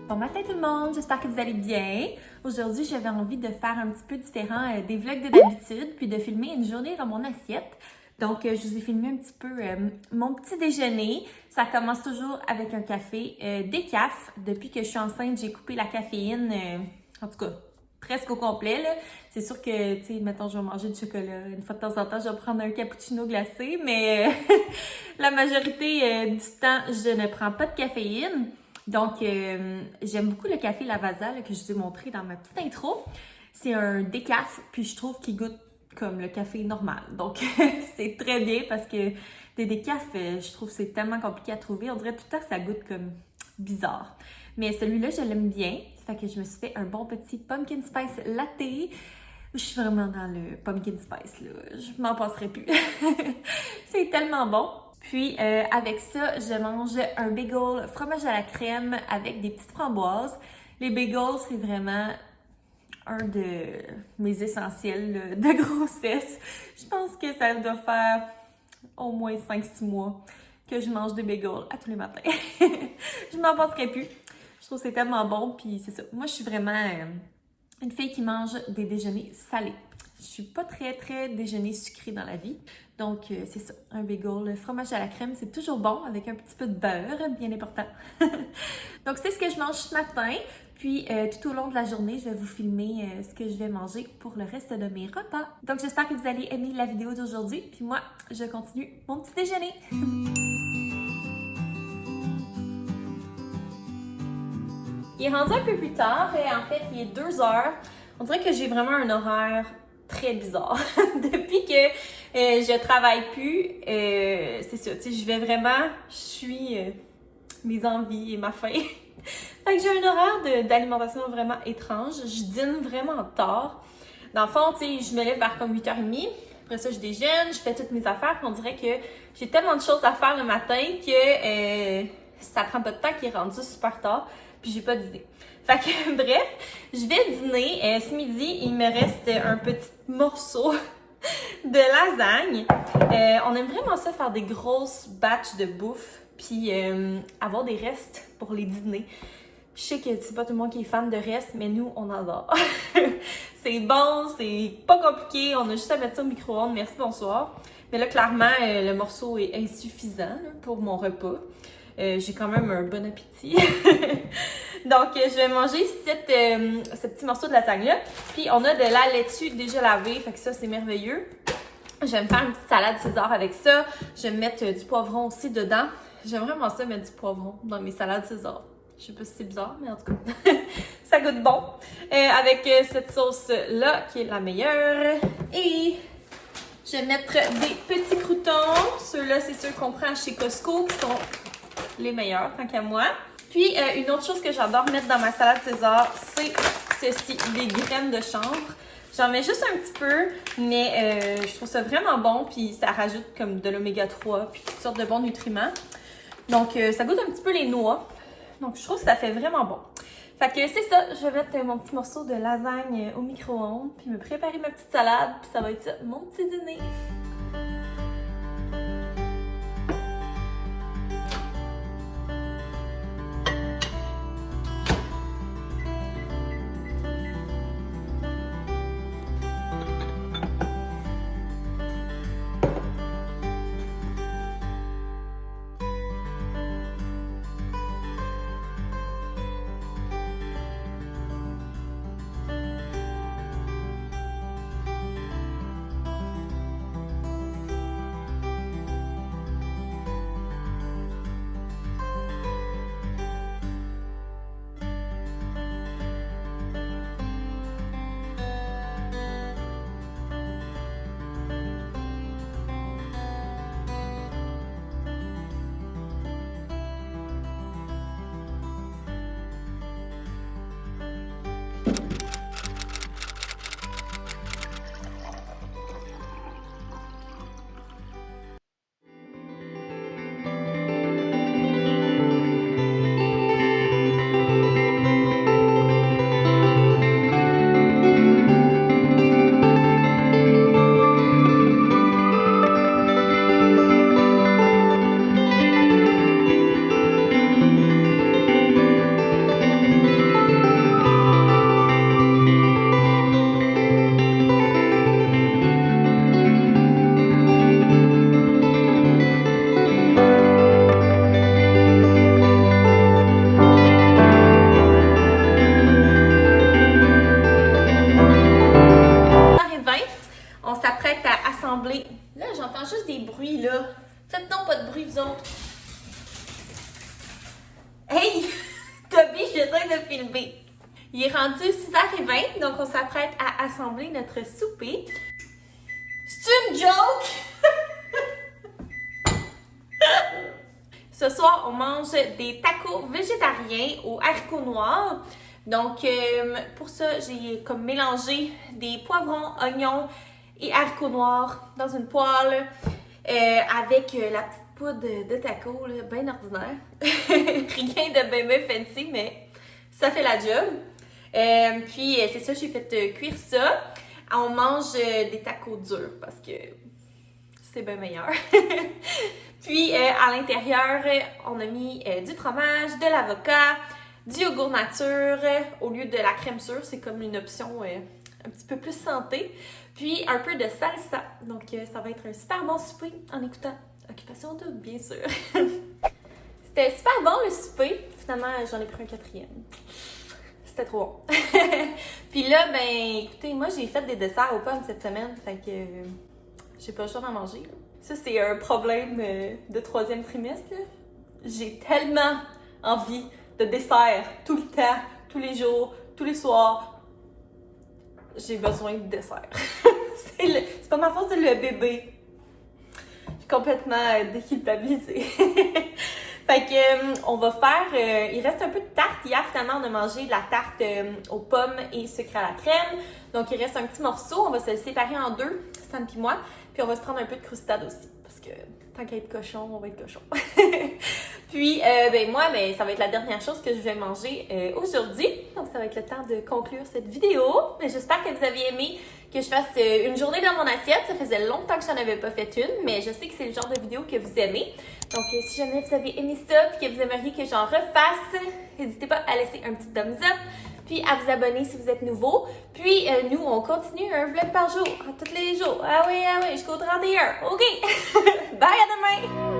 Bon matin tout le monde, j'espère que vous allez bien. Aujourd'hui, j'avais envie de faire un petit peu différent des vlogs de d'habitude, puis de filmer une journée dans mon assiette. Donc, je vous ai filmé un petit peu mon petit déjeuner. Ça commence toujours avec un café décaf. Depuis que je suis enceinte, j'ai coupé la caféine, en tout cas, presque au complet, là. C'est sûr que, tu sais, mettons, je vais manger du chocolat. Une fois de temps en temps, je vais prendre un cappuccino glacé, mais la majorité du temps, je ne prends pas de caféine. Donc, j'aime beaucoup le café Lavazza là, que je vous ai montré dans ma petite intro. C'est un décaf, puis je trouve qu'il goûte comme le café normal. Donc, c'est très bien parce que des décafs, je trouve que c'est tellement compliqué à trouver. On dirait tout le temps que ça goûte comme bizarre. Mais celui-là, je l'aime bien. Ça fait que je me suis fait un bon petit pumpkin spice latte. Je suis vraiment dans le pumpkin spice, là. Je m'en passerai plus. C'est tellement bon. Puis, avec ça, je mange un bagel fromage à la crème avec des petites framboises. Les bagels, c'est vraiment un de mes essentiels là, de grossesse. Je pense que ça doit faire au moins 5-6 mois que je mange des bagels à tous les matins. Je m'en passerai plus. Je trouve que c'est tellement bon, puis c'est ça. Moi, je suis vraiment une fille qui mange des déjeuners salés. Je suis pas très déjeuner sucré dans la vie. Donc, c'est ça. Un bagel, fromage à la crème, c'est toujours bon avec un petit peu de beurre, bien important. Donc, c'est ce que je mange ce matin. Puis, tout au long de la journée, je vais vous filmer ce que je vais manger pour le reste de mes repas. Donc, j'espère que vous allez aimer la vidéo d'aujourd'hui. Puis moi, je continue mon petit déjeuner. Il est rendu un peu plus tard. En fait, il est 2 heures. On dirait que j'ai vraiment un horaire très bizarre. Depuis que je travaille plus, c'est ça, tu sais, je vais vraiment, je suis mes envies et ma faim. Fait que j'ai un horaire d'alimentation vraiment étrange. Je dîne vraiment tard. Dans le fond, tu sais, je me lève vers comme 8h30. Après ça, je déjeune, je fais toutes mes affaires. Puis on dirait que j'ai tellement de choses à faire le matin que ça prend pas de temps qu'il est rendu super tard. Puis j'ai pas d'idée. Fait que bref, je vais dîner. Ce midi, il me reste un petit morceau de lasagne. On aime vraiment ça, faire des grosses batches de bouffe, puis avoir des restes pour les dîners. Je sais que c'est pas tout le monde qui est fan de restes, mais nous, on adore. C'est bon, c'est pas compliqué, on a juste à mettre ça au micro-ondes, merci, bonsoir. Mais là, clairement, le morceau est insuffisant là, pour mon repas. J'ai quand même un bon appétit. Donc, je vais manger ce petit morceau de lasagne-là. Puis, on a de la laitue déjà lavée, fait que ça, c'est merveilleux. Je vais me faire une petite salade César avec ça. Je vais me mettre du poivron aussi dedans. J'aime vraiment ça, mettre du poivron dans mes salades César. Je sais pas si c'est bizarre, mais en tout cas, ça goûte bon. Avec cette sauce-là, qui est la meilleure. Et je vais mettre des petits croûtons. Ceux-là, c'est ceux qu'on prend chez Costco, qui sont les meilleurs, tant qu'à moi. Puis, une autre chose que j'adore mettre dans ma salade César, c'est ceci, des graines de chanvre. J'en mets juste un petit peu, mais je trouve ça vraiment bon, puis ça rajoute comme de l'oméga 3, puis toutes sortes de bons nutriments. Donc, ça goûte un petit peu les noix. Donc, je trouve que ça fait vraiment bon. Fait que c'est ça, je vais mettre mon petit morceau de lasagne au micro-ondes, puis me préparer ma petite salade, puis ça va être ça, mon petit dîner. J'essaie de filmer. Il est rendu 6h20, donc on s'apprête à assembler notre souper. C'est une joke! Ce soir, on mange des tacos végétariens aux haricots noirs. Donc, pour ça, j'ai comme mélangé des poivrons, oignons et haricots noirs dans une poêle avec la petite poudre de tacos, là, bien ordinaire. Rien de bien fancy, mais ça fait la job. Puis, c'est ça, j'ai fait cuire ça. On mange des tacos durs parce que c'est bien meilleur. Puis, à l'intérieur, on a mis du fromage, de l'avocat, du yogourt nature au lieu de la crème sûre. C'est comme une option un petit peu plus santé. Puis, un peu de salsa. Donc, ça va être un super bon souper en écoutant Occupation Double, bien sûr. C'était super bon le souper. Finalement, j'en ai pris un quatrième. C'était trop bon. Puis là, ben, écoutez, moi, j'ai fait des desserts aux pommes cette semaine. Fait que j'ai pas le choix d'en manger. Ça, c'est un problème de 3e trimestre. J'ai tellement envie de dessert tout le temps, tous les jours, tous les soirs. J'ai besoin de dessert. C'est pas ma faute, c'est le bébé. Je suis complètement déculpabilisée. Fait que, on va faire... il reste un peu de tarte. Hier, finalement, on a mangé de la tarte aux pommes et sucre à la crème. Donc, il reste un petit morceau. On va se le séparer en deux, Stan puis moi. Puis, on va se prendre un peu de croustade aussi. Parce que, tant qu'à être cochon, on va être cochon. Puis, ben moi, ben, ça va être la dernière chose que je vais manger aujourd'hui. Donc, ça va être le temps de conclure cette vidéo. Mais j'espère que vous avez aimé que je fasse une journée dans mon assiette. Ça faisait longtemps que j'en avais pas fait une, mais je sais que c'est le genre de vidéo que vous aimez. Donc, si jamais vous avez aimé ça et que vous aimeriez que j'en refasse, n'hésitez pas à laisser un petit thumbs up, puis à vous abonner si vous êtes nouveau. Puis, nous, on continue un vlog par jour, tous les jours. Ah oui, jusqu'au 31. OK! Bye, à demain!